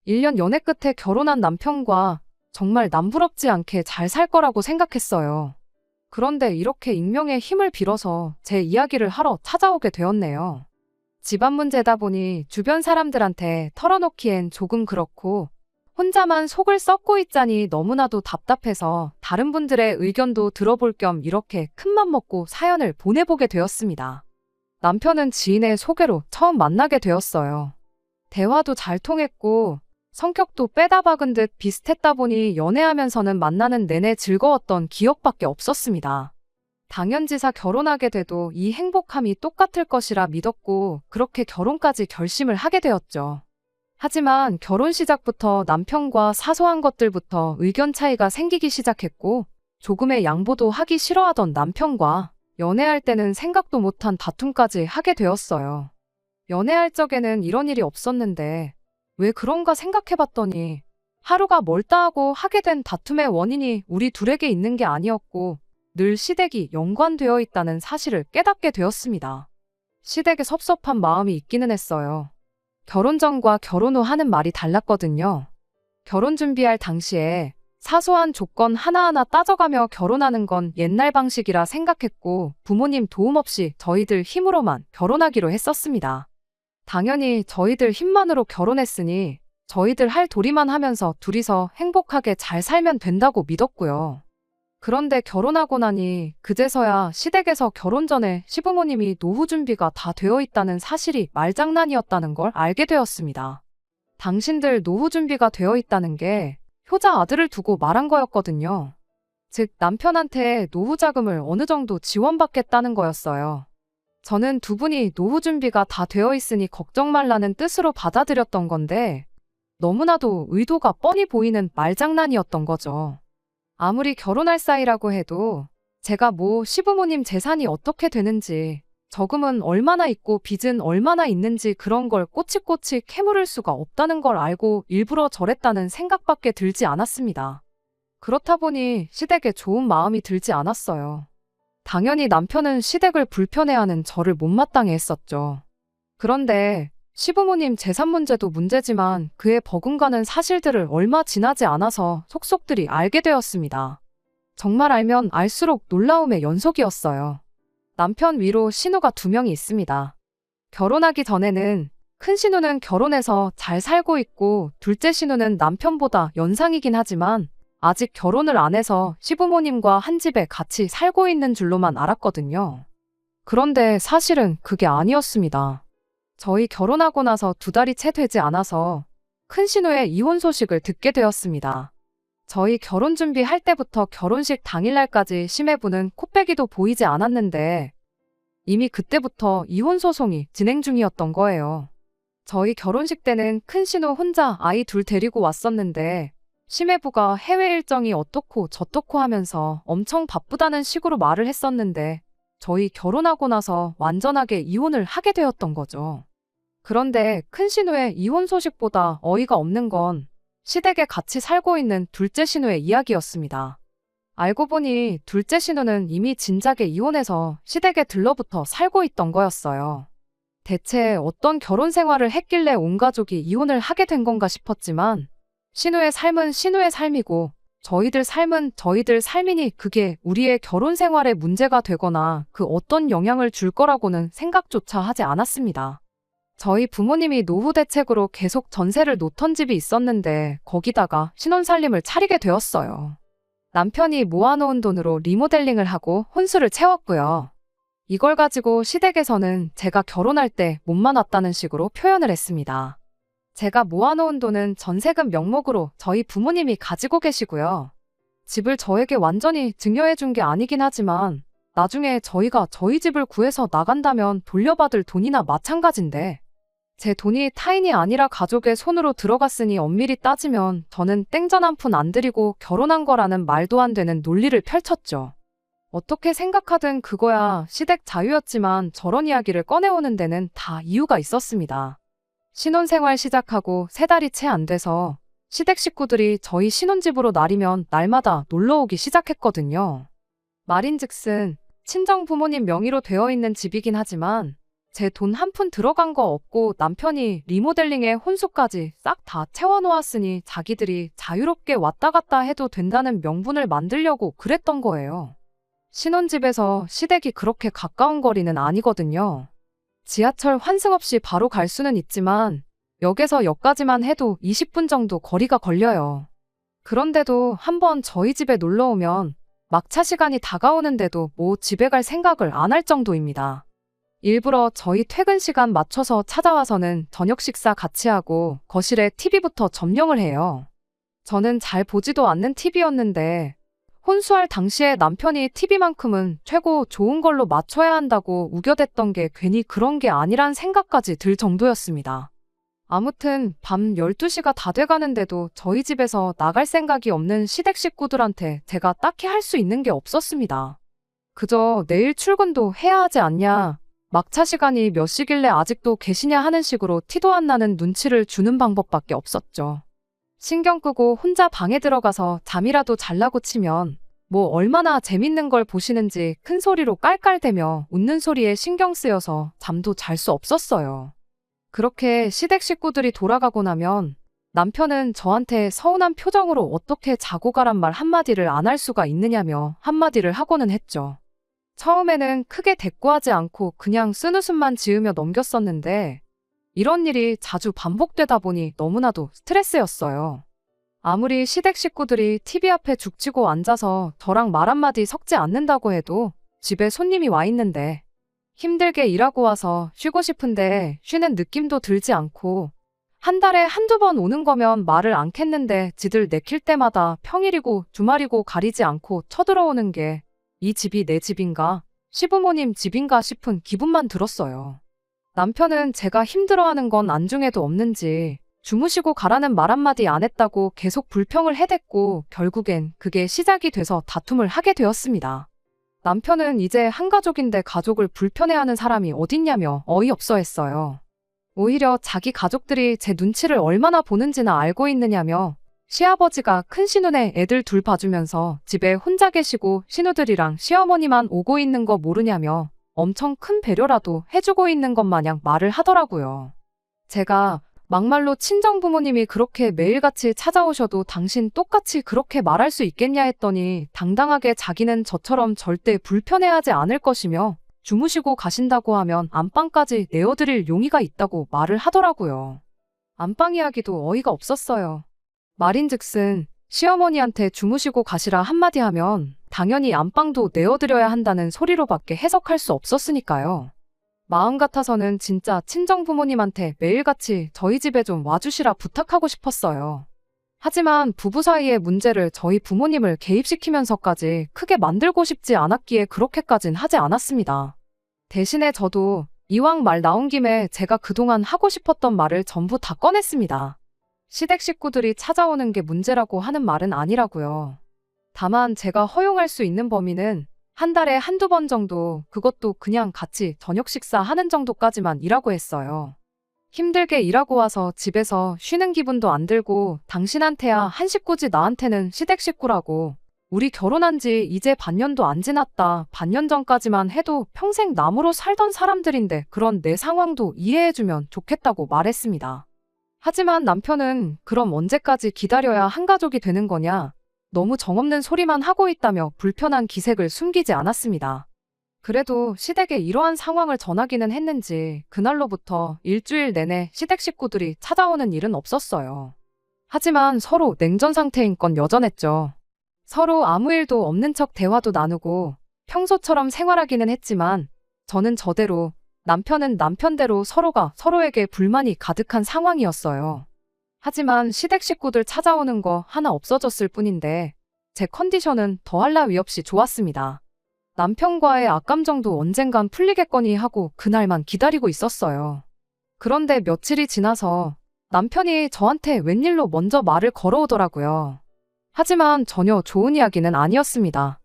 1년 연애 끝에 결혼한 남편과 정말 남부럽지 않게 잘 살 거라고 생각했어요. 그런데 이렇게 익명의 힘을 빌어서 제 이야기를 하러 찾아오게 되었네요. 집안 문제다 보니 주변 사람들한테 털어놓기엔 조금 그렇고 혼자만 속을 썩고 있자니 너무나도 답답해서 다른 분들의 의견도 들어볼 겸 이렇게 큰맘 먹고 사연을 보내보게 되었습니다. 남편은 지인의 소개로 처음 만나게 되었어요. 대화도 잘 통했고 성격도 빼다 박은 듯 비슷했다 보니 연애하면서는 만나는 내내 즐거웠던 기억밖에 없었습니다. 당연지사 결혼하게 돼도 이 행복함이 똑같을 것이라 믿었고 그렇게 결혼까지 결심을 하게 되었죠. 하지만 결혼 시작부터 남편과 사소한 것들부터 의견 차이가 생기기 시작했고 조금의 양보도 하기 싫어하던 남편과 연애할 때는 생각도 못한 다툼까지 하게 되었어요. 연애할 적에는 이런 일이 없었는데 왜 그런가 생각해봤더니 하루가 멀다 하고 하게 된 다툼의 원인이 우리 둘에게 있는 게 아니었고 늘 시댁이 연관되어 있다는 사실을 깨닫게 되었습니다. 시댁에 섭섭한 마음이 있기는 했어요. 결혼 전과 결혼 후 하는 말이 달랐거든요. 결혼 준비할 당시에 사소한 조건 하나하나 따져가며 결혼하는 건 옛날 방식이라 생각했고 부모님 도움 없이 저희들 힘으로만 결혼하기로 했었습니다. 당연히 저희들 힘만으로 결혼했으니 저희들 할 도리만 하면서 둘이서 행복하게 잘 살면 된다고 믿었고요. 그런데 결혼하고 나니 그제서야 시댁에서 결혼 전에 시부모님이 노후 준비가 다 되어 있다는 사실이 말장난이었다는 걸 알게 되었습니다. 당신들 노후 준비가 되어 있다는 게 효자 아들을 두고 말한 거였거든요. 즉 남편한테 노후 자금을 어느 정도 지원받겠다는 거였어요. 저는 두 분이 노후 준비가 다 되어 있으니 걱정 말라는 뜻으로 받아들였던 건데 너무나도 의도가 뻔히 보이는 말장난이었던 거죠. 아무리 결혼할 사이라고 해도 제가 시부모님 재산이 어떻게 되는지 저금은 얼마나 있고 빚은 얼마나 있는지 그런 걸 꼬치꼬치 캐물을 수가 없다는 걸 알고 일부러 저랬다는 생각밖에 들지 않았습니다. 그렇다 보니 시댁에 좋은 마음이 들지 않았어요. 당연히 남편은 시댁을 불편해하는 저를 못마땅해 했었죠. 그런데 시부모님 재산 문제도 문제지만 그에 버금가는 사실들을 얼마 지나지 않아서 속속들이 알게 되었습니다. 정말 알면 알수록 놀라움의 연속이었어요. 남편 위로 신우가 2명이 있습니다. 결혼하기 전에는 큰 신우는 결혼해서 잘 살고 있고 둘째 신우는 남편보다 연상이긴 하지만 아직 결혼을 안 해서 시부모님과 한 집에 같이 살고 있는 줄로만 알았거든요. 그런데 사실은 그게 아니었습니다. 저희 결혼하고 나서 2달이 채 되지 않아서 큰 신우의 이혼 소식을 듣게 되었습니다. 저희 결혼 준비할 때부터 결혼식 당일날까지 시매부는 코빼기도 보이지 않았는데 이미 그때부터 이혼 소송이 진행 중이었던 거예요. 저희 결혼식 때는 큰 신우 혼자 아이 2 데리고 왔었는데 시매부가 해외 일정이 어떻고 저떻고 하면서 엄청 바쁘다는 식으로 말을 했었는데 저희 결혼하고 나서 완전하게 이혼을 하게 되었던 거죠. 그런데 큰 신우의 이혼 소식보다 어이가 없는 건 시댁에 같이 살고 있는 둘째 신우의 이야기였습니다. 알고 보니 둘째 신우는 이미 진작에 이혼해서 시댁에 들러붙어 살고 있던 거였어요. 대체 어떤 결혼 생활을 했길래 온 가족이 이혼을 하게 된 건가 싶었지만 신우의 삶은 신우의 삶이고 저희들 삶은 저희들 삶이니 그게 우리의 결혼 생활에 문제가 되거나 그 어떤 영향을 줄 거라고는 생각조차 하지 않았습니다. 저희 부모님이 노후 대책으로 계속 전세를 놓던 집이 있었는데 거기다가 신혼살림을 차리게 되었어요. 남편이 모아놓은 돈으로 리모델링을 하고 혼수를 채웠고요. 이걸 가지고 시댁에서는 제가 결혼할 때 몸만 왔다는 식으로 표현을 했습니다. 제가 모아놓은 돈은 전세금 명목으로 저희 부모님이 가지고 계시고요. 집을 저에게 완전히 증여해준 게 아니긴 하지만 나중에 저희가 저희 집을 구해서 나간다면 돌려받을 돈이나 마찬가지인데 제 돈이 타인이 아니라 가족의 손으로 들어갔으니 엄밀히 따지면 저는 땡전 한 푼 안 들이고 결혼한 거라는 말도 안 되는 논리를 펼쳤죠. 어떻게 생각하든 그거야 시댁 자유였지만 저런 이야기를 꺼내오는 데는 다 이유가 있었습니다. 신혼생활 시작하고 3달이 채 안 돼서 시댁 식구들이 저희 신혼집으로 날이면 날마다 놀러오기 시작했거든요. 말인즉슨 친정 부모님 명의로 되어 있는 집이긴 하지만 제 돈 한 푼 들어간 거 없고 남편이 리모델링에 혼수까지 싹 다 채워놓았으니 자기들이 자유롭게 왔다 갔다 해도 된다는 명분을 만들려고 그랬던 거예요. 신혼집에서 시댁이 그렇게 가까운 거리는 아니거든요. 지하철 환승 없이 바로 갈 수는 있지만 역에서 역까지만 해도 20분 정도 거리가 걸려요. 그런데도 한번 저희 집에 놀러 오면 막차 시간이 다가오는데도 뭐 집에 갈 생각을 안 할 정도입니다. 일부러 저희 퇴근 시간 맞춰서 찾아와서는 저녁 식사 같이 하고 거실에 TV부터 점령을 해요. 저는 잘 보지도 않는 TV였는데 혼수할 당시에 남편이 TV만큼은 최고 좋은 걸로 맞춰야 한다고 우겨댔던 게 괜히 그런 게 아니란 생각까지 들 정도였습니다. 아무튼 밤 12시가 다 돼가는데도 저희 집에서 나갈 생각이 없는 시댁 식구들한테 제가 딱히 할 수 있는 게 없었습니다. 그저 내일 출근도 해야 하지 않냐, 막차 시간이 몇 시길래 아직도 계시냐 하는 식으로 티도 안 나는 눈치를 주는 방법밖에 없었죠. 신경 끄고 혼자 방에 들어가서 잠이라도 잘라고 치면 뭐 얼마나 재밌는 걸 보시는지 큰 소리로 깔깔대며 웃는 소리에 신경 쓰여서 잠도 잘 수 없었어요. 그렇게 시댁 식구들이 돌아가고 나면 남편은 저한테 서운한 표정으로 어떻게 자고 가란 말 한마디를 안 할 수가 있느냐며 한마디를 하고는 했죠. 처음에는 크게 대꾸하지 않고 그냥 쓴웃음만 지으며 넘겼었는데 이런 일이 자주 반복되다 보니 너무나도 스트레스였어요. 아무리 시댁 식구들이 TV 앞에 죽치고 앉아서 저랑 말 한마디 섞지 않는다고 해도 집에 손님이 와 있는데 힘들게 일하고 와서 쉬고 싶은데 쉬는 느낌도 들지 않고 한 달에 한두 번 오는 거면 말을 않겠는데 지들 내킬 때마다 평일이고 주말이고 가리지 않고 쳐들어오는 게 이 집이 내 집인가? 시부모님 집인가 싶은 기분만 들었어요. 남편은 제가 힘들어하는 건 안중에도 없는지 주무시고 가라는 말 한마디 안 했다고 계속 불평을 해댔고 결국엔 그게 시작이 돼서 다툼을 하게 되었습니다. 남편은 이제 한 가족인데 가족을 불편해하는 사람이 어딨냐며 어이없어 했어요. 오히려 자기 가족들이 제 눈치를 얼마나 보는지나 알고 있느냐며 시아버지가 큰 시눈에 애들 둘 봐주면서 집에 혼자 계시고 시누들이랑 시어머니만 오고 있는 거 모르냐며 엄청 큰 배려라도 해주고 있는 것 마냥 말을 하더라고요. 제가 막말로 친정부모님이 그렇게 매일같이 찾아오셔도 당신 똑같이 그렇게 말할 수 있겠냐 했더니 당당하게 자기는 저처럼 절대 불편해하지 않을 것이며 주무시고 가신다고 하면 안방까지 내어드릴 용의가 있다고 말을 하더라고요. 안방 이야기도 어이가 없었어요. 말인즉슨 시어머니한테 주무시고 가시라 한마디 하면 당연히 안방도 내어드려야 한다는 소리로밖에 해석할 수 없었으니까요. 마음 같아서는 진짜 친정부모님한테 매일같이 저희 집에 좀 와주시라 부탁하고 싶었어요. 하지만 부부 사이의 문제를 저희 부모님을 개입시키면서까지 크게 만들고 싶지 않았기에 그렇게까진 하지 않았습니다. 대신에 저도 이왕 말 나온 김에 제가 그동안 하고 싶었던 말을 전부 다 꺼냈습니다. 시댁 식구들이 찾아오는 게 문제라고 하는 말은 아니라고요. 다만 제가 허용할 수 있는 범위는 한 달에 한두 번 정도, 그것도 그냥 같이 저녁 식사하는 정도까지만 이라고 했어요. 힘들게 일하고 와서 집에서 쉬는 기분도 안 들고 당신한테야 한 식구지 나한테는 시댁 식구라고. 우리 결혼한 지 이제 반년도 안 지났다. 반년 전까지만 해도 평생 남으로 살던 사람들인데 그런 내 상황도 이해해주면 좋겠다고 말했습니다. 하지만 남편은 그럼 언제까지 기다려야 한 가족이 되는 거냐? 너무 정없는 소리만 하고 있다며 불편한 기색을 숨기지 않았습니다. 그래도 시댁에 이러한 상황을 전하기는 했는지 그날로부터 일주일 내내 시댁 식구들이 찾아오는 일은 없었어요. 하지만 서로 냉전 상태인 건 여전했죠. 서로 아무 일도 없는 척 대화도 나누고 평소처럼 생활하기는 했지만 저는 저대로 남편은 남편대로 서로가 서로에게 불만이 가득한 상황이었어요. 하지만 시댁 식구들 찾아오는 거 하나 없어졌을 뿐인데 제 컨디션은 더할 나위 없이 좋았습니다. 남편과의 악감정도 언젠간 풀리겠거니 하고 그날만 기다리고 있었어요. 그런데 며칠이 지나서 남편이 저한테 웬일로 먼저 말을 걸어오더라고요. 하지만 전혀 좋은 이야기는 아니었습니다.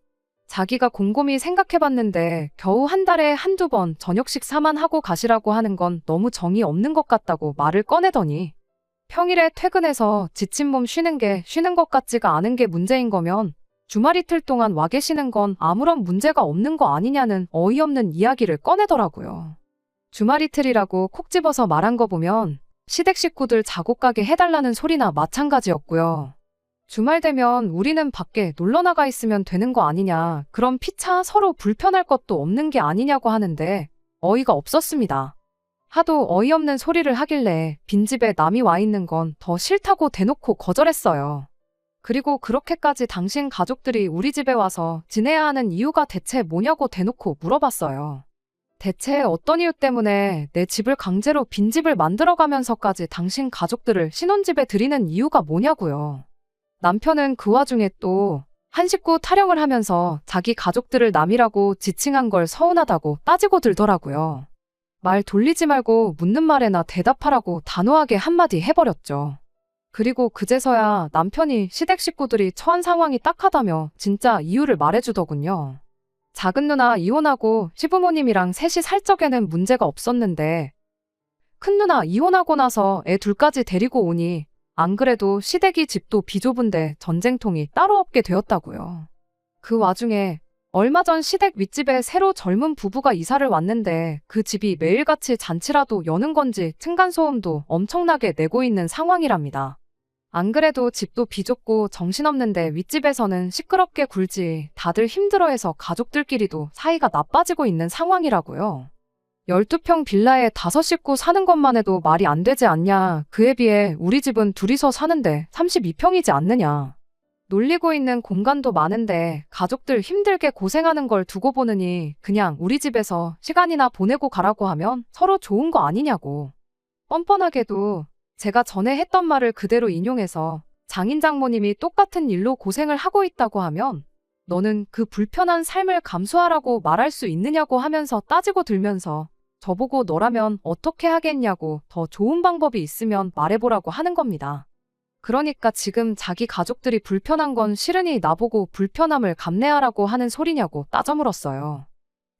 자기가 곰곰이 생각해봤는데 겨우 한 달에 한두 번 저녁 식사만 하고 가시라고 하는 건 너무 정이 없는 것 같다고 말을 꺼내더니 평일에 퇴근해서 지친 몸 쉬는 게 쉬는 것 같지가 않은 게 문제인 거면 주말 이틀 동안 와 계시는 건 아무런 문제가 없는 거 아니냐는 어이없는 이야기를 꺼내더라고요. 주말 이틀이라고 콕 집어서 말한 거 보면 시댁 식구들 작업 가게 해달라는 소리나 마찬가지였고요. 주말 되면 우리는 밖에 놀러 나가 있으면 되는 거 아니냐, 그럼 피차 서로 불편할 것도 없는 게 아니냐고 하는데 어이가 없었습니다. 하도 어이없는 소리를 하길래 빈집에 남이 와 있는 건 더 싫다고 대놓고 거절했어요. 그리고 그렇게까지 당신 가족들이 우리 집에 와서 지내야 하는 이유가 대체 뭐냐고 대놓고 물어봤어요. 대체 어떤 이유 때문에 내 집을 강제로 빈집을 만들어가면서까지 당신 가족들을 신혼집에 들이는 이유가 뭐냐고요. 남편은 그 와중에 또 한 식구 타령을 하면서 자기 가족들을 남이라고 지칭한 걸 서운하다고 따지고 들더라고요. 말 돌리지 말고 묻는 말에나 대답하라고 단호하게 한마디 해버렸죠. 그리고 그제서야 남편이 시댁 식구들이 처한 상황이 딱하다며 진짜 이유를 말해주더군요. 작은 누나 이혼하고 시부모님이랑 셋이 살 적에는 문제가 없었는데 큰 누나 이혼하고 나서 애 둘까지 데리고 오니 안 그래도 시댁이 집도 비좁은데 전쟁통이 따로 없게 되었다고요. 그 와중에 얼마 전 시댁 윗집에 새로 젊은 부부가 이사를 왔는데 그 집이 매일같이 잔치라도 여는 건지 층간소음도 엄청나게 내고 있는 상황이랍니다. 안 그래도 집도 비좁고 정신없는데 윗집에서는 시끄럽게 굴지 다들 힘들어해서 가족들끼리도 사이가 나빠지고 있는 상황이라고요. 12평 빌라에 5식구 사는 것만 해도 말이 안 되지 않냐. 그에 비해 우리 집은 둘이서 사는데 32평이지 않느냐. 놀리고 있는 공간도 많은데 가족들 힘들게 고생하는 걸 두고 보느니 그냥 우리 집에서 시간이나 보내고 가라고 하면 서로 좋은 거 아니냐고. 뻔뻔하게도 제가 전에 했던 말을 그대로 인용해서 장인 장모님이 똑같은 일로 고생을 하고 있다고 하면 너는 그 불편한 삶을 감수하라고 말할 수 있느냐고 하면서 따지고 들면서 저보고 너라면 어떻게 하겠냐고 더 좋은 방법이 있으면 말해보라고 하는 겁니다. 그러니까 지금 자기 가족들이 불편한 건 싫으니 나보고 불편함을 감내하라고 하는 소리냐고 따져 물었어요.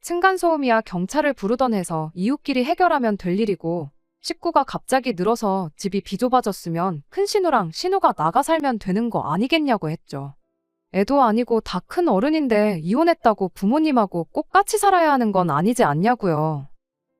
층간소음이야 경찰을 부르던 해서 이웃끼리 해결하면 될 일이고 식구가 갑자기 늘어서 집이 비좁아졌으면 큰 신우랑 신우가 나가 살면 되는 거 아니겠냐고 했죠. 애도 아니고 다 큰 어른인데 이혼했다고 부모님하고 꼭 같이 살아야 하는 건 아니지 않냐고요.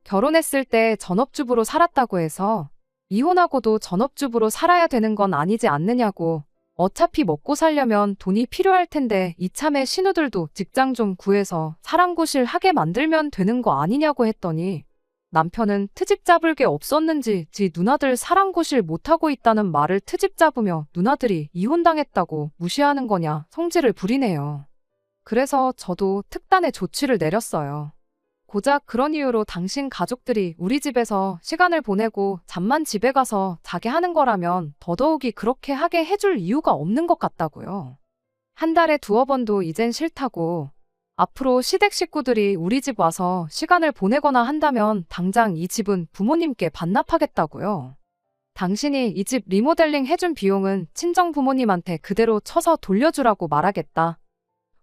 결혼했을 때 전업주부로 살았다고 해서 이혼하고도 전업주부로 살아야 되는 건 아니지 않느냐고. 어차피 먹고 살려면 돈이 필요할 텐데 이참에 신우들도 직장 좀 구해서 사랑구실 하게 만들면 되는 거 아니냐고 했더니 남편은 트집 잡을 게 없었는지 지 누나들 사랑구실 못하고 있다는 말을 트집 잡으며 누나들이 이혼당했다고 무시하는 거냐 성질을 부리네요. 그래서 저도 특단의 조치를 내렸어요. 고작 그런 이유로 당신 가족들이 우리 집에서 시간을 보내고 잠만 집에 가서 자게 하는 거라면 더더욱이 그렇게 하게 해줄 이유가 없는 것 같다고요. 한 달에 2-3번도 이젠 싫다고. 앞으로 시댁 식구들이 우리 집 와서 시간을 보내거나 한다면 당장 이 집은 부모님께 반납하겠다고요. 당신이 이 집 리모델링 해준 비용은 친정 부모님한테 그대로 쳐서 돌려주라고 말하겠다.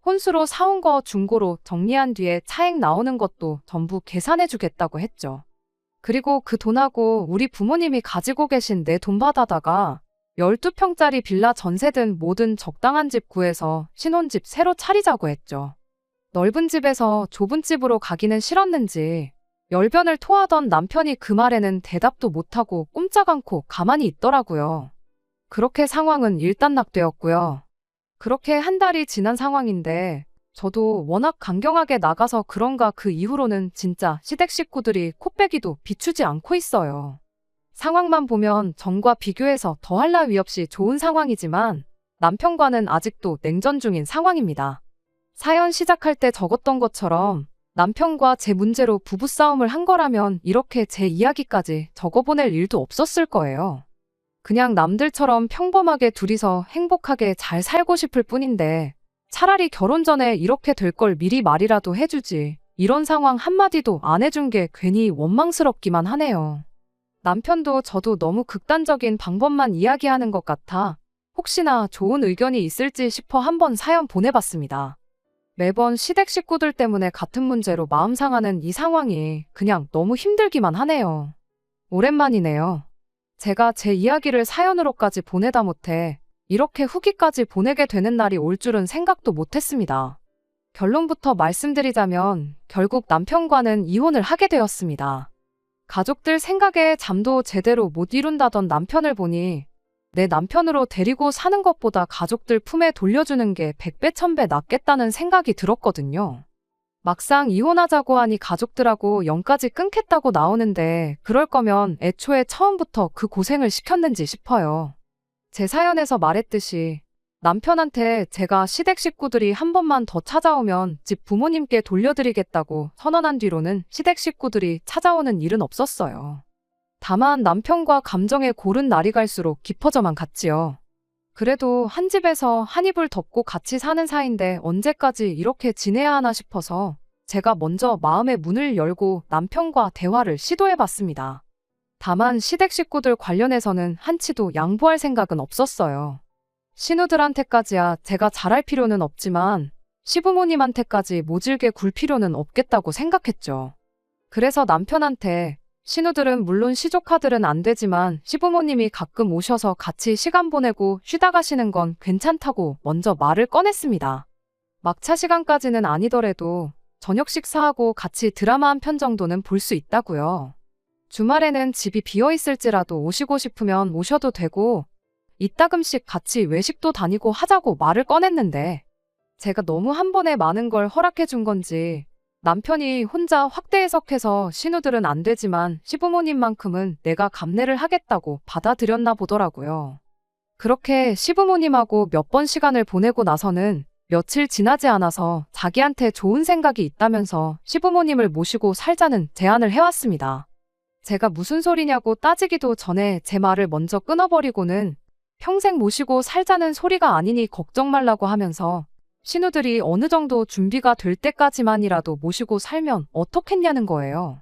혼수로 사온 거 중고로 정리한 뒤에 차액 나오는 것도 전부 계산해주겠다고 했죠. 그리고 그 돈하고 우리 부모님이 가지고 계신 내 돈 받아다가 12평짜리 빌라 전세든 뭐든 적당한 집 구해서 신혼집 새로 차리자고 했죠. 넓은 집에서 좁은 집으로 가기는 싫었는지 열변을 토하던 남편이 그 말에는 대답도 못하고 꼼짝 않고 가만히 있더라고요. 그렇게 상황은 일단락되었고요. 그렇게 한 달이 지난 상황인데 저도 워낙 강경하게 나가서 그런가 그 이후로는 진짜 시댁 식구들이 코빼기도 비추지 않고 있어요. 상황만 보면 전과 비교해서 더할 나위 없이 좋은 상황이지만 남편과는 아직도 냉전 중인 상황입니다. 사연 시작할 때 적었던 것처럼 남편과 제 문제로 부부싸움을 한 거라면 이렇게 제 이야기까지 적어보낼 일도 없었을 거예요. 그냥 남들처럼 평범하게 둘이서 행복하게 잘 살고 싶을 뿐인데 차라리 결혼 전에 이렇게 될 걸 미리 말이라도 해주지. 이런 상황 한마디도 안 해준 게 괜히 원망스럽기만 하네요. 남편도 저도 너무 극단적인 방법만 이야기하는 것 같아 혹시나 좋은 의견이 있을지 싶어 한번 사연 보내봤습니다. 매번 시댁 식구들 때문에 같은 문제로 마음 상하는 이 상황이 그냥 너무 힘들기만 하네요. 오랜만이네요. 제가 제 이야기를 사연으로까지 보내다 못해 이렇게 후기까지 보내게 되는 날이 올 줄은 생각도 못했습니다. 결론부터 말씀드리자면 결국 남편과는 이혼을 하게 되었습니다. 가족들 생각에 잠도 제대로 못 이룬다던 남편을 보니 내 남편으로 데리고 사는 것보다 가족들 품에 돌려주는 게 100배, 1000배 낫겠다는 생각이 들었거든요. 막상 이혼하자고 하니 가족들하고 연까지 끊겠다고 나오는데 그럴 거면 애초에 처음부터 그 고생을 시켰는지 싶어요. 제 사연에서 말했듯이 남편한테 제가 시댁 식구들이 한 번만 더 찾아오면 집 부모님께 돌려드리겠다고 선언한 뒤로는 시댁 식구들이 찾아오는 일은 없었어요. 다만 남편과 감정에 고른 날이 갈수록 깊어져만 갔지요. 그래도 한 집에서 한 이불 덮고 같이 사는 사이인데 언제까지 이렇게 지내야 하나 싶어서 제가 먼저 마음의 문을 열고 남편과 대화를 시도해봤습니다. 다만 시댁 식구들 관련해서는 한치도 양보할 생각은 없었어요. 신우들한테까지야 제가 잘할 필요는 없지만 시부모님한테까지 모질게 굴 필요는 없겠다고 생각했죠. 그래서 남편한테 신우들은 물론 시조카들은 안 되지만 시부모님이 가끔 오셔서 같이 시간 보내고 쉬다 가시는 건 괜찮다고 먼저 말을 꺼냈습니다. 막차 시간까지는 아니더라도 저녁 식사하고 같이 드라마 한 편 정도는 볼 수 있다고요. 주말에는 집이 비어있을지라도 오시고 싶으면 오셔도 되고 이따금씩 같이 외식도 다니고 하자고 말을 꺼냈는데 제가 너무 한 번에 많은 걸 허락해 준 건지 남편이 혼자 확대 해석해서 신우들은 안 되지만 시부모님만큼은 내가 감내를 하겠다고 받아들였나 보더라고요. 그렇게 시부모님하고 몇 번 시간을 보내고 나서는 며칠 지나지 않아서 자기한테 좋은 생각이 있다면서 시부모님을 모시고 살자는 제안을 해왔습니다. 제가 무슨 소리냐고 따지기도 전에 제 말을 먼저 끊어버리고는 평생 모시고 살자는 소리가 아니니 걱정 말라고 하면서 신우들이 어느 정도 준비가 될 때까지만이라도 모시고 살면 어떻겠냐는 거예요.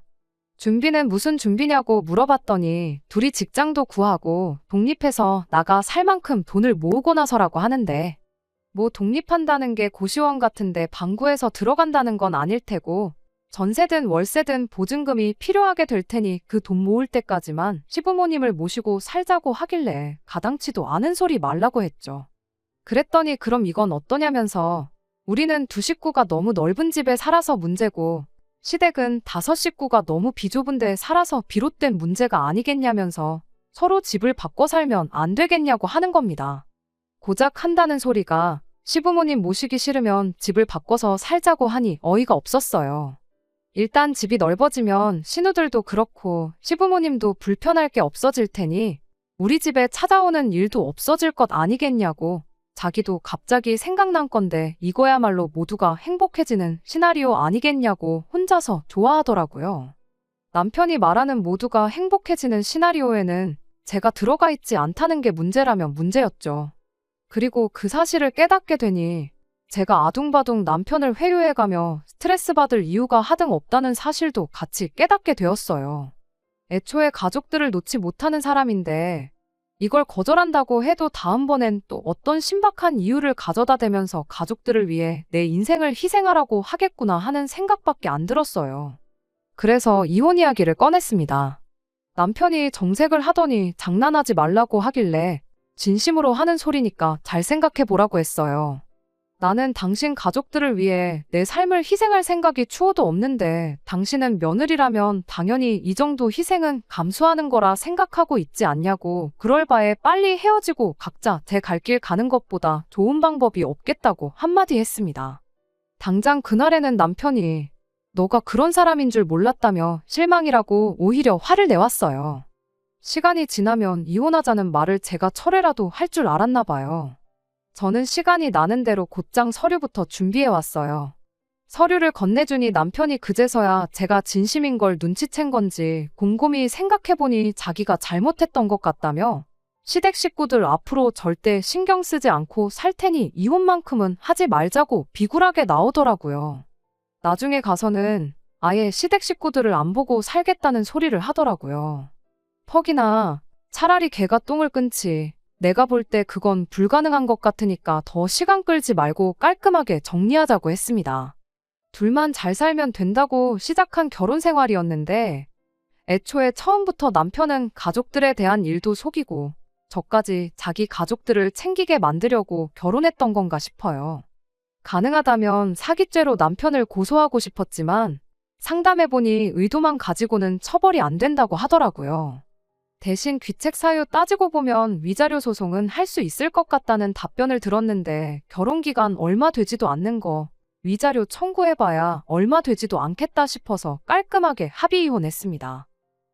준비는 무슨 준비냐고 물어봤더니 둘이 직장도 구하고 독립해서 나가 살 만큼 돈을 모으고 나서라고 하는데 뭐 독립한다는 게 고시원 같은데 방구해서 들어간다는 건 아닐 테고 전세든 월세든 보증금이 필요하게 될 테니 그 돈 모을 때까지만 시부모님을 모시고 살자고 하길래 가당치도 않은 소리 말라고 했죠. 그랬더니 그럼 이건 어떠냐면서 우리는 2식구가 너무 넓은 집에 살아서 문제고 시댁은 5식구가 너무 비좁은 데 살아서 비롯된 문제가 아니겠냐면서 서로 집을 바꿔 살면 안 되겠냐고 하는 겁니다. 고작 한다는 소리가 시부모님 모시기 싫으면 집을 바꿔서 살자고 하니 어이가 없었어요. 일단 집이 넓어지면 신우들도 그렇고 시부모님도 불편할 게 없어질 테니 우리 집에 찾아오는 일도 없어질 것 아니겠냐고 자기도 갑자기 생각난 건데 이거야말로 모두가 행복해지는 시나리오 아니겠냐고 혼자서 좋아하더라고요. 남편이 말하는 모두가 행복해지는 시나리오에는 제가 들어가 있지 않다는 게 문제라면 문제였죠. 그리고 그 사실을 깨닫게 되니 제가 아둥바둥 남편을 회유해가며 스트레스 받을 이유가 하등 없다는 사실도 같이 깨닫게 되었어요. 애초에 가족들을 놓지 못하는 사람인데 이걸 거절한다고 해도 다음번엔 또 어떤 신박한 이유를 가져다 대면서 가족들을 위해 내 인생을 희생하라고 하겠구나 하는 생각밖에 안 들었어요. 그래서 이혼 이야기를 꺼냈습니다. 남편이 정색을 하더니 장난하지 말라고 하길래 진심으로 하는 소리니까 잘 생각해 보라고 했어요. 나는 당신 가족들을 위해 내 삶을 희생할 생각이 추호도 없는데 당신은 며느리라면 당연히 이 정도 희생은 감수하는 거라 생각하고 있지 않냐고 그럴 바에 빨리 헤어지고 각자 제 갈 길 가는 것보다 좋은 방법이 없겠다고 한마디 했습니다. 당장 그날에는 남편이 너가 그런 사람인 줄 몰랐다며 실망이라고 오히려 화를 내왔어요. 시간이 지나면 이혼하자는 말을 제가 철회라도 할 줄 알았나 봐요. 저는 시간이 나는 대로 곧장 서류부터 준비해왔어요. 서류를 건네주니 남편이 그제서야 제가 진심인 걸 눈치챈 건지 곰곰이 생각해보니 자기가 잘못했던 것 같다며 시댁 식구들 앞으로 절대 신경 쓰지 않고 살 테니 이혼만큼은 하지 말자고 비굴하게 나오더라고요. 나중에 가서는 아예 시댁 식구들을 안 보고 살겠다는 소리를 하더라고요. 퍽이나 차라리 걔가 똥을 끊지. 내가 볼 때 그건 불가능한 것 같으니까 더 시간 끌지 말고 깔끔하게 정리하자고 했습니다. 둘만 잘 살면 된다고 시작한 결혼 생활이었는데 애초에 처음부터 남편은 가족들에 대한 일도 속이고 저까지 자기 가족들을 챙기게 만들려고 결혼했던 건가 싶어요. 가능하다면 사기죄로 남편을 고소하고 싶었지만 상담해보니 의도만 가지고는 처벌이 안 된다고 하더라고요. 대신 귀책 사유 따지고 보면 위자료 소송은 할 수 있을 것 같다는 답변을 들었는데 결혼기간 얼마 되지도 않는 거 위자료 청구해봐야 얼마 되지도 않겠다 싶어서 깔끔하게 합의 이혼했습니다.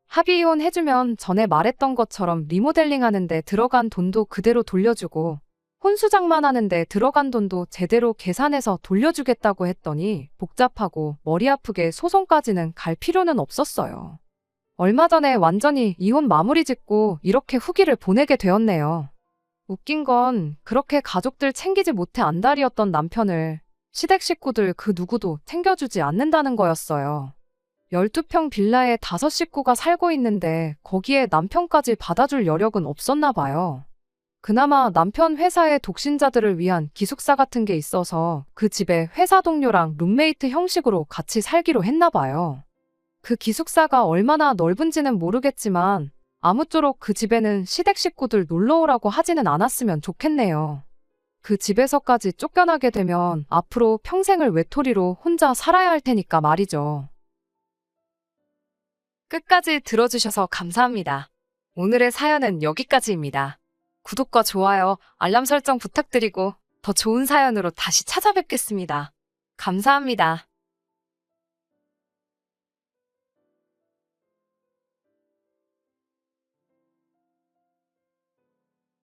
합의 이혼 해주면 전에 말했던 것처럼 리모델링 하는데 들어간 돈도 그대로 돌려주고 혼수장만 하는데 들어간 돈도 제대로 계산해서 돌려주겠다고 했더니 복잡하고 머리 아프게 소송까지는 갈 필요는 없었어요. 얼마 전에 완전히 이혼 마무리 짓고 이렇게 후기를 보내게 되었네요. 웃긴 건 그렇게 가족들 챙기지 못해 안달이었던 남편을 시댁 식구들 그 누구도 챙겨주지 않는다는 거였어요. 12평 빌라에 5식구가 살고 있는데 거기에 남편까지 받아줄 여력은 없었나 봐요. 그나마 남편 회사의 독신자들을 위한 기숙사 같은 게 있어서 그 집에 회사 동료랑 룸메이트 형식으로 같이 살기로 했나 봐요. 그 기숙사가 얼마나 넓은지는 모르겠지만 아무쪼록 그 집에는 시댁 식구들 놀러 오라고 하지는 않았으면 좋겠네요. 그 집에서까지 쫓겨나게 되면 앞으로 평생을 외톨이로 혼자 살아야 할 테니까 말이죠. 끝까지 들어주셔서 감사합니다. 오늘의 사연은 여기까지입니다. 구독과 좋아요, 알람 설정 부탁드리고 더 좋은 사연으로 다시 찾아뵙겠습니다. 감사합니다.